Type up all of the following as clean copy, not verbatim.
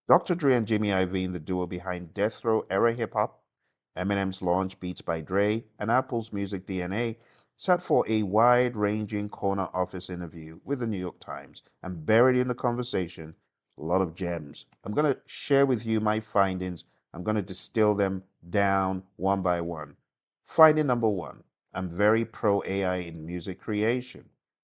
Dr. Dre and Jimmy Iovine, the duo behind Death Row era hip hop, Eminem's launch Beats by Dre, and Apple's music DNA, sat for a wide ranging corner office interview with the New York Times. And buried in the conversation, a lot of gems. I'm going to share with you my findings. I'm going to distill them down one by one. Finding number one, I'm very pro AI in music creation.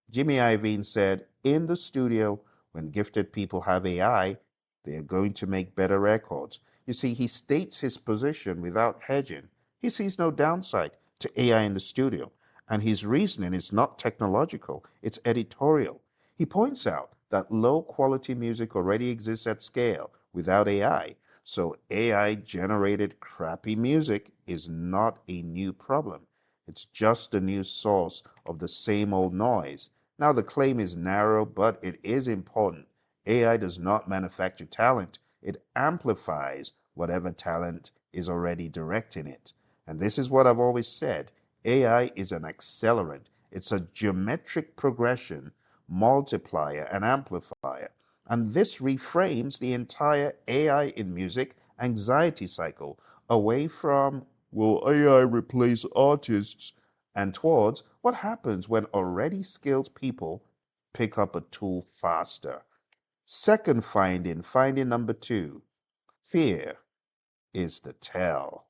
Jimmy Iovine said, in the studio, when gifted people have AI, they are going to make better records. You see, he states his position without hedging. He sees no downside to AI in the studio, and his reasoning is not technological, it's editorial. He points out that low quality music already exists at scale without AI, so AI generated crappy music is not a new problem. It's just a new source of the same old noise. Now, the claim is narrow, but it is important. AI does not manufacture talent, it amplifies whatever talent is already directing it. And this is what I've always said: AI is an accelerant, it's a geometric progression, multiplier, and amplifier. And this reframes the entire AI in music anxiety cycle away from, will AI replace artists, and towards what happens when already skilled people pick up a tool faster. Second finding number two, fear is the tell,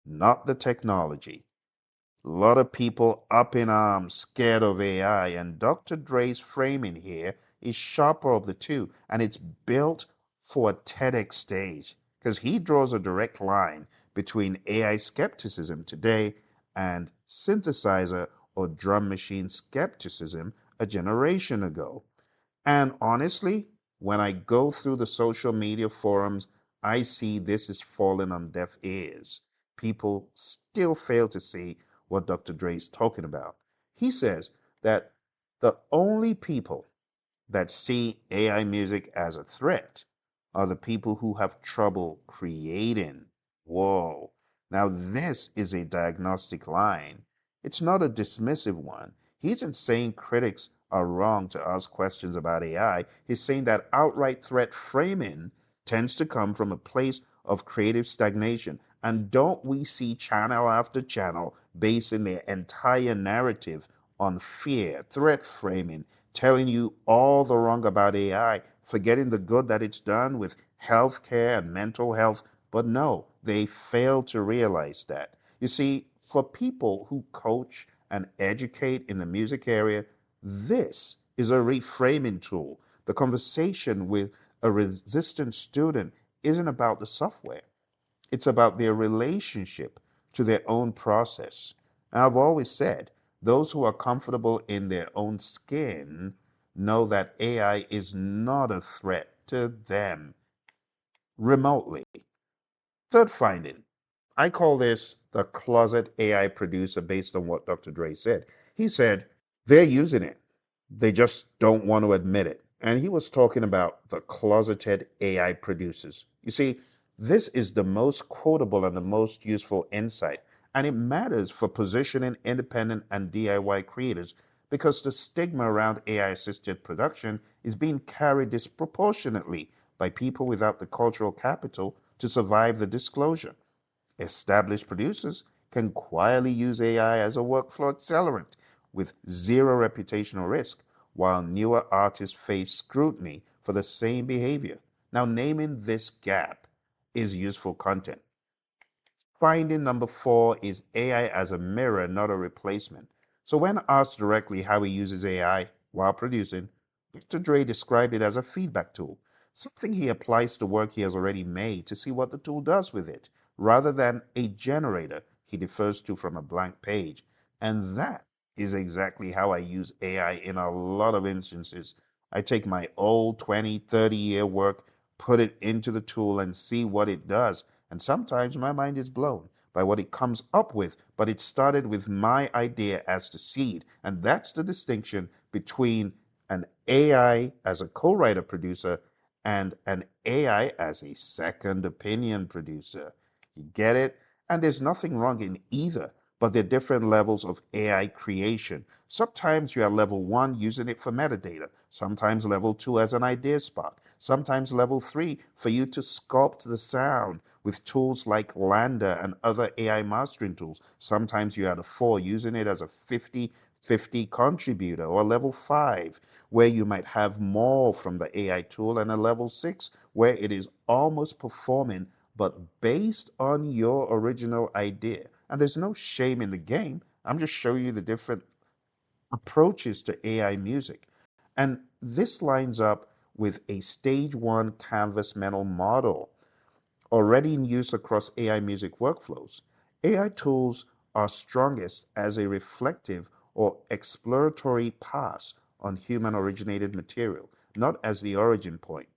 not the technology. A lot of people up in arms, scared of AI, and Dr. Dre's framing here is sharper of the two, and it's built for a TEDx stage because he draws a direct line between AI skepticism today and synthesizer or drum machine skepticism a generation ago. And honestly, when I go through the social media forums, I see this is falling on deaf ears. People still fail to see what Dr. Dre is talking about. He says that the only people that see AI music as a threat are the people who have trouble creating. Whoa. Now, this is a diagnostic line. It's not a dismissive one. He isn't saying critics are wrong to ask questions about AI. He's saying that outright threat framing tends to come from a place of creative stagnation. And don't we see channel after channel basing their entire narrative on fear, threat framing, telling you all the wrong about AI, forgetting the good that it's done with healthcare and mental health. But no, they fail to realize that. You see, for people who coach and educate in the music area, this is a reframing tool. The conversation with a resistant student isn't about the software, it's about their relationship to their own process. And I've always said those who are comfortable in their own skin know that AI is not a threat to them remotely. Third finding, I call this the closet AI producer based on what Dr. Dre said. He said they're using it, they just don't want to admit it. And he was talking about the closeted AI producers. You see, this is the most quotable and the most useful insight. And it matters for positioning independent and DIY creators because the stigma around AI assisted production is being carried disproportionately by people without the cultural capital to survive the disclosure. Established producers can quietly use AI as a workflow accelerant with zero reputational risk, while newer artists face scrutiny for the same behavior. Now, naming this gap is useful content. Finding number four is AI as a mirror, not a replacement. So, when asked directly how he uses AI while producing, Dr. Dre described it as a feedback tool, something he applies to work he has already made to see what the tool does with it, rather than a generator he defers to from a blank page. And that is exactly how I use AI in a lot of instances. I take my old 20, 30-year work, put it into the tool, and see what it does. And sometimes my mind is blown by what it comes up with, but it started with my idea as the seed. And that's the distinction between an AI as a co writer producer and an AI as a second opinion producer. You get it? And there's nothing wrong in either, but there are different levels of AI creation. Sometimes you are level one using it for metadata, sometimes level two as an idea spark, Sometimes level 3 for you to sculpt the sound with tools like Lambda and other AI mastering tools. Sometimes you add a 4 using it as a 50-50 contributor, or level 5 where you might have more from the AI tool, and a level 6 where it is almost performing but based on your original idea. And there's no shame in the game. I'm just showing you the different approaches to AI music. And this lines up with a stage one canvas mental model already in use across AI music workflows. AI tools are strongest as a reflective or exploratory pass on human originated material, not as the origin point.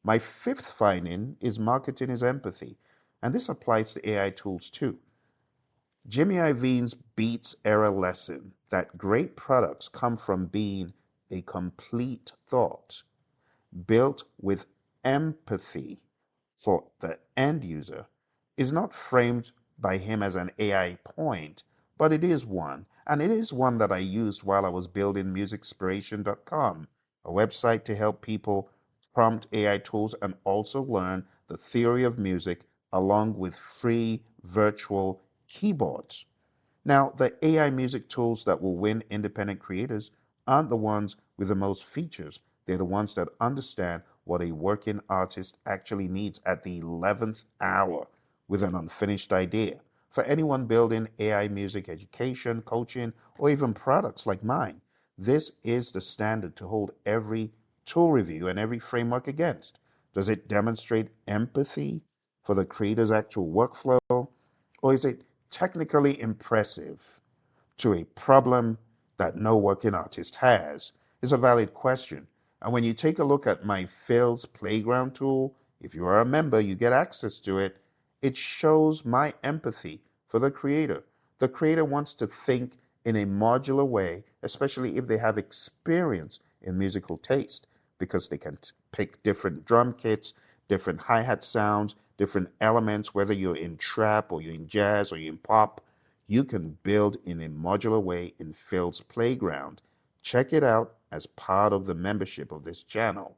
My fifth finding is marketing is empathy, and this applies to AI tools too. Jimmy Iovine's Beats era lesson that great products come from being a complete thought built with empathy for the end user is not framed by him as an AI point, but it is one. And it is one that I used while I was building musicspiration.com, a website to help people prompt AI tools and also learn the theory of music along with free virtual keyboards. Now, the AI music tools that will win independent creators aren't the ones with the most features. They're the ones that understand what a working artist actually needs at the 11th hour with an unfinished idea. For anyone building AI music education, coaching, or even products like mine, this is the standard to hold every tool review and every framework against. Does it demonstrate empathy for the creator's actual workflow? Or is it technically impressive to a problem that no working artist has? Is a valid question. And when you take a look at my Phil's Playground tool, if you are a member, you get access to it. It shows my empathy for the creator. The creator wants to think in a modular way, especially if they have experience in musical taste, because they can pick different drum kits, different hi-hat sounds, different elements, whether you're in trap or you're in jazz or you're in pop. You can build in a modular way in Phil's Playground. Check it out as part of the membership of this channel.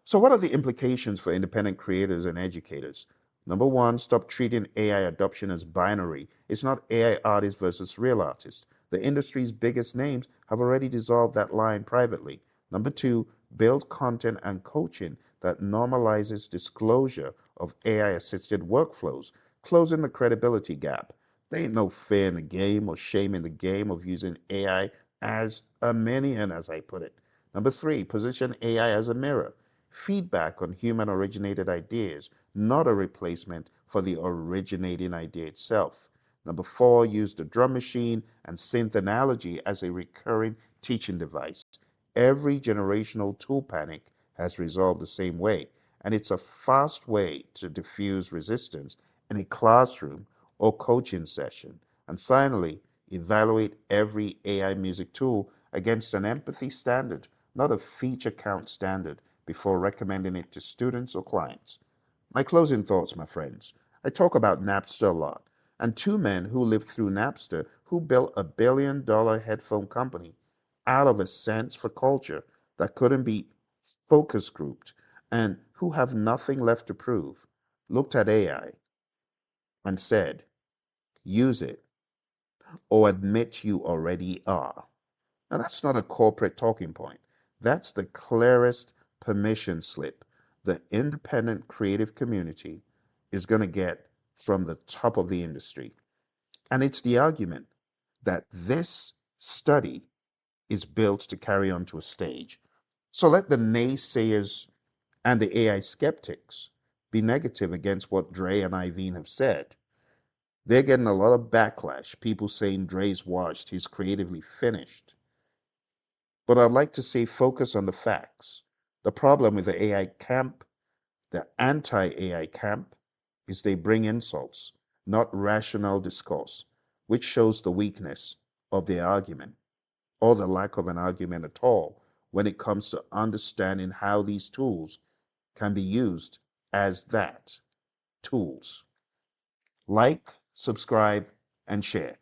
So, what are the implications for independent creators and educators? Number one, stop treating AI adoption as binary. It's not AI artists versus real artists. The industry's biggest names have already dissolved that line privately. Number two, build content and coaching that normalizes disclosure of AI assisted workflows, closing the credibility gap. There ain't no fear in the game or shame in the game of using AI as a minion, as I put it. Number three, position AI as a mirror, feedback on human originated ideas, not a replacement for the originating idea itself. Number four, use the drum machine and synth analogy as a recurring teaching device. Every generational tool panic has resolved the same way, and it's a fast way to diffuse resistance in a classroom or coaching session. And finally, evaluate every AI music tool against an empathy standard, not a feature count standard, before recommending it to students or clients. My closing thoughts, my friends. I talk about Napster a lot, and two men who lived through Napster who built a $1 billion headphone company out of a sense for culture that couldn't be focus grouped and who have nothing left to prove, looked at AI and said, use it or admit you already are. Now, that's not a corporate talking point. That's the clearest permission slip the independent creative community is going to get from the top of the industry. And it's the argument that this study is built to carry on to a stage. So let the naysayers and the AI skeptics be negative against what Dre and Iovine have said. They're getting a lot of backlash, people saying Dre's washed, he's creatively finished. But I'd like to say focus on the facts. The problem with the AI camp, the anti AI camp, is they bring insults, not rational discourse, which shows the weakness of their argument or the lack of an argument at all when it comes to understanding how these tools can be used as that tools. Like, subscribe, and share.